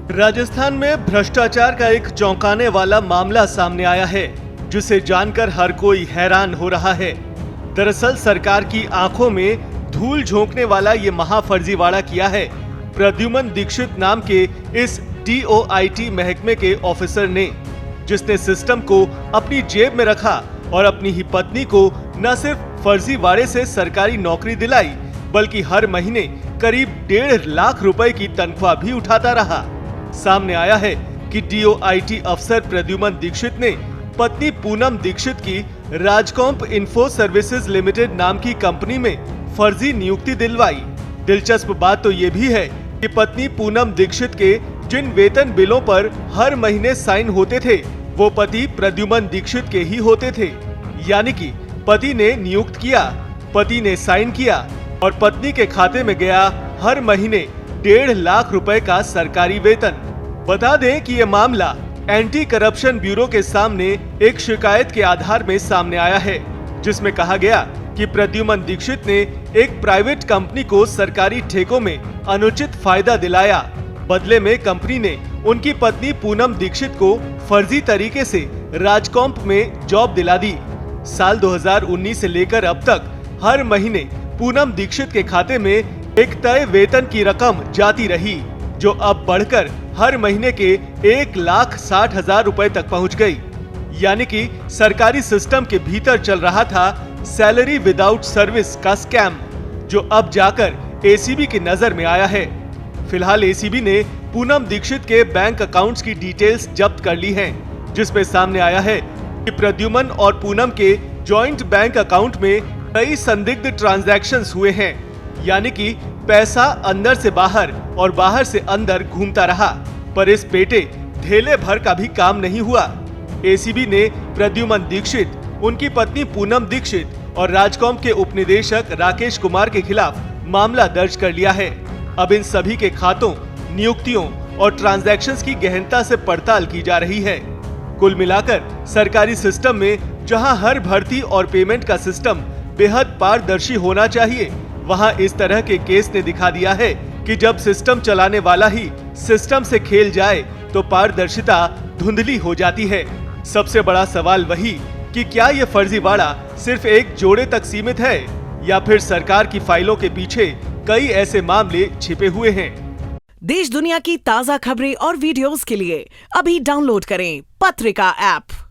राजस्थान में भ्रष्टाचार का एक चौंकाने वाला मामला सामने आया है, जिसे जानकर हर कोई हैरान हो रहा है। दरअसल सरकार की आंखों में धूल झोंकने वाला ये महाफर्जीवाड़ा किया है प्रद्युमन दीक्षित नाम के इस DOIT महकमे के ऑफिसर ने, जिसने सिस्टम को अपनी जेब में रखा और अपनी ही पत्नी को न सिर्फ फर्जीवाड़े से सरकारी नौकरी दिलाई, बल्कि हर महीने करीब 1.5 लाख रुपए की तनख्वाह भी उठाता रहा। सामने आया है कि DOIT अफसर प्रद्युमन दीक्षित ने पत्नी पूनम दीक्षित की राजकॉम्प इन्फो सर्विसेज लिमिटेड नाम की कंपनी में फर्जी नियुक्ति दिलवाई। दिलचस्प बात तो ये भी है कि पत्नी पूनम दीक्षित के जिन वेतन बिलों पर हर महीने साइन होते थे, वो पति प्रद्युमन दीक्षित के ही होते थे। यानी कि पति ने नियुक्त किया, पति ने साइन किया और पत्नी के खाते में गया हर महीने 1.5 लाख रुपए का सरकारी वेतन। बता दें कि ये मामला एंटी करप्शन ब्यूरो के सामने एक शिकायत के आधार में सामने आया है, जिसमें कहा गया कि प्रद्युमन दीक्षित ने एक प्राइवेट कंपनी को सरकारी ठेकों में अनुचित फायदा दिलाया। बदले में कंपनी ने उनकी पत्नी पूनम दीक्षित को फर्जी तरीके से राजकॉम्प में जॉब दिला दी। साल 2019 से लेकर अब तक हर महीने पूनम दीक्षित के खाते में एक तय वेतन की रकम जाती रही, जो अब बढ़कर हर महीने के 1,60,000 रुपए तक पहुंच गई। यानी कि सरकारी सिस्टम के भीतर चल रहा था सैलरी विदाउट सर्विस का स्कैम, जो अब जाकर ACB की नजर में आया है। फिलहाल ACB ने पूनम दीक्षित के बैंक अकाउंट्स की डिटेल्स जब्त कर ली हैं, जिसमें सामने आया है कि प्रद्युमन और पूनम के जॉइंट बैंक अकाउंट में कई संदिग्ध ट्रांजैक्शंस हुए हैं। यानी कि पैसा अंदर से बाहर और बाहर से अंदर घूमता रहा, पर इस पेटे धेले भर का भी काम नहीं हुआ। ACB ने प्रद्युमन दीक्षित, उनकी पत्नी पूनम दीक्षित और राजकॉम्प के उपनिदेशक राकेश कुमार के खिलाफ मामला दर्ज कर लिया है। अब इन सभी के खातों, नियुक्तियों और ट्रांजैक्शंस की गहनता से पड़ताल की जा रही है। कुल मिलाकर सरकारी सिस्टम में जहां हर भर्ती और पेमेंट का सिस्टम बेहद पारदर्शी होना चाहिए, वहां इस तरह के केस ने दिखा दिया है कि जब सिस्टम चलाने वाला ही सिस्टम से खेल जाए तो पारदर्शिता धुंधली हो जाती है। सबसे बड़ा सवाल वही कि क्या ये फर्जीवाड़ा सिर्फ एक जोड़े तक सीमित है या फिर सरकार की फाइलों के पीछे कई ऐसे मामले छिपे हुए हैं। देश दुनिया की ताजा खबरें और वीडियोस के लिए अभी डाउनलोड करें पत्रिका ऐप।